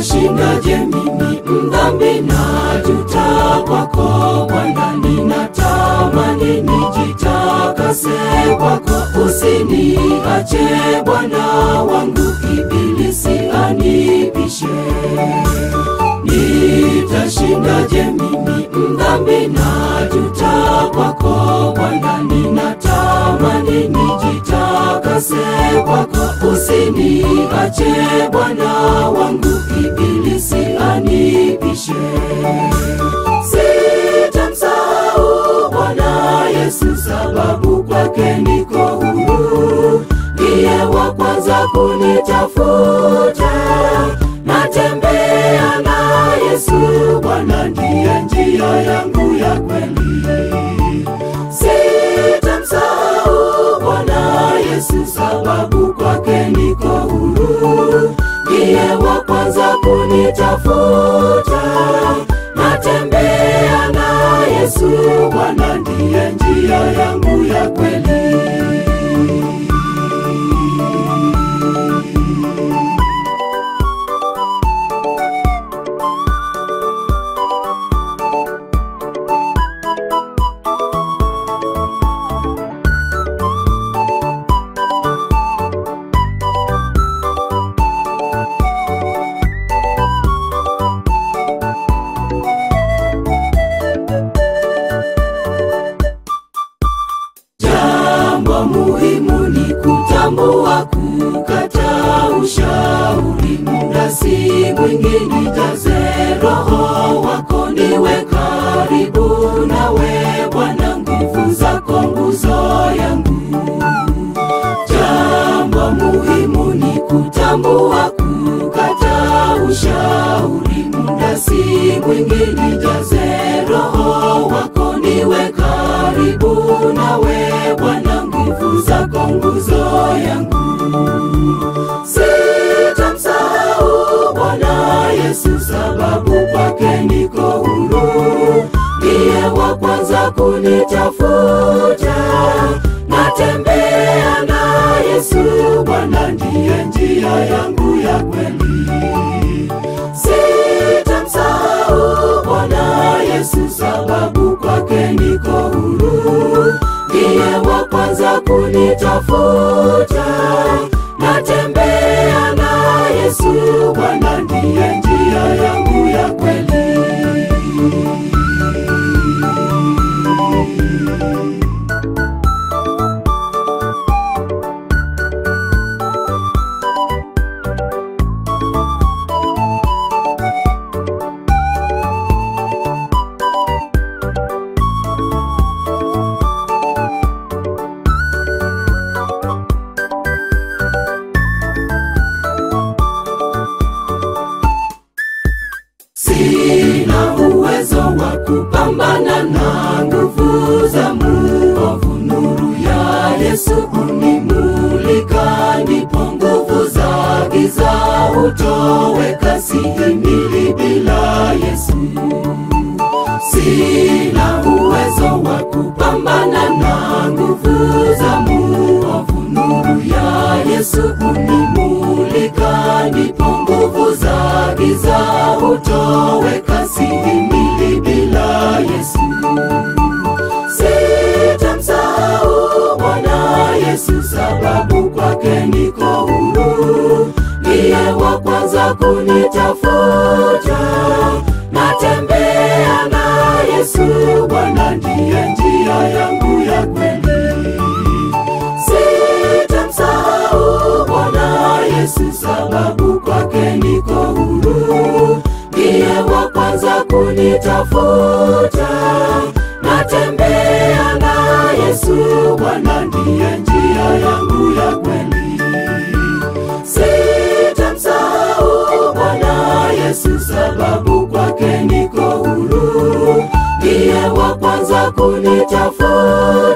Nitashindaje mimi mdhambi, najuta kwako Bwana, ninatamani nijitakase kwako. Usiniache Bwana wangu, ibilisi anipishe. Nitashindaje mimi mdhambi, najuta kwako Bwana, ninatamani nijitakase kwako. Usiniache Bwana wangu, ibilisi anipishe. Sitamsahau Bwana Yesu, sababu kwake niko huru. Ndiye wa kwanza kunitafuta, natembea na Yesu. Bwana ndiye njia yangu ya kweli. Sitamsahau Bwana Yesu, sababu kwake niko huru. Ndiye wa kwanza kunitafuta, natembea na Yesu. Bwana ndiye njia yangu ya kweli. Muhimu ni kutambua, kukataa ushauri. Muda si mwingi, nijaze Roho wako, niwe karibu nawe Bwana, nguvu zako nguzo yangu. Jambo muhimu ni kutambua, kukataa ushauri. Muda si mwingi, nijaze Roho wako, niwe karibu nawe Bwana, nguvu zako nguzo yangu. Sitamsahau Bwana Yesu, sababu kwake niko huru. Ndiye wa kwanza kunitafuta, natembea na Yesu. Bwana ndiye njia yangu ya kweli. Sitamsahau Bwana Yesu, sababu kwake niko huru. Ndiye wa kwanza kunitafuta, natembea na Yesu. Bwana ndiye njia yangu ya kweli. Sina uwezo wa kupambana na nguvu za muovu. Nuru ya Yesu unimulika, ndipo nguvu za giza hutoweka. Sihimili bila Yesu. Sina uwezo wa kupambana na nguvu za muovu. Nuru ya Yesu unimulika, ndipo nguvu za giza hutoweka. Sihimili bila Yesu. Sitamsahau Bwana Yesu, sababu kwake niko huru. Ndiye wa kwanza kunitafuta, natembea na Yesu. Bwana ndiye njia yangu ya kweli. Sitamsahau Bwana Yesu, sababu kwake niko huru. Ndiye wa kwanza kunitafuta, natembea na Yesu. Bwana ndiye njia yangu ya kweli. Sitamsahau Bwana Yesu, sababu kwake niko huru. Ndiye wa kwanza kunitafuta,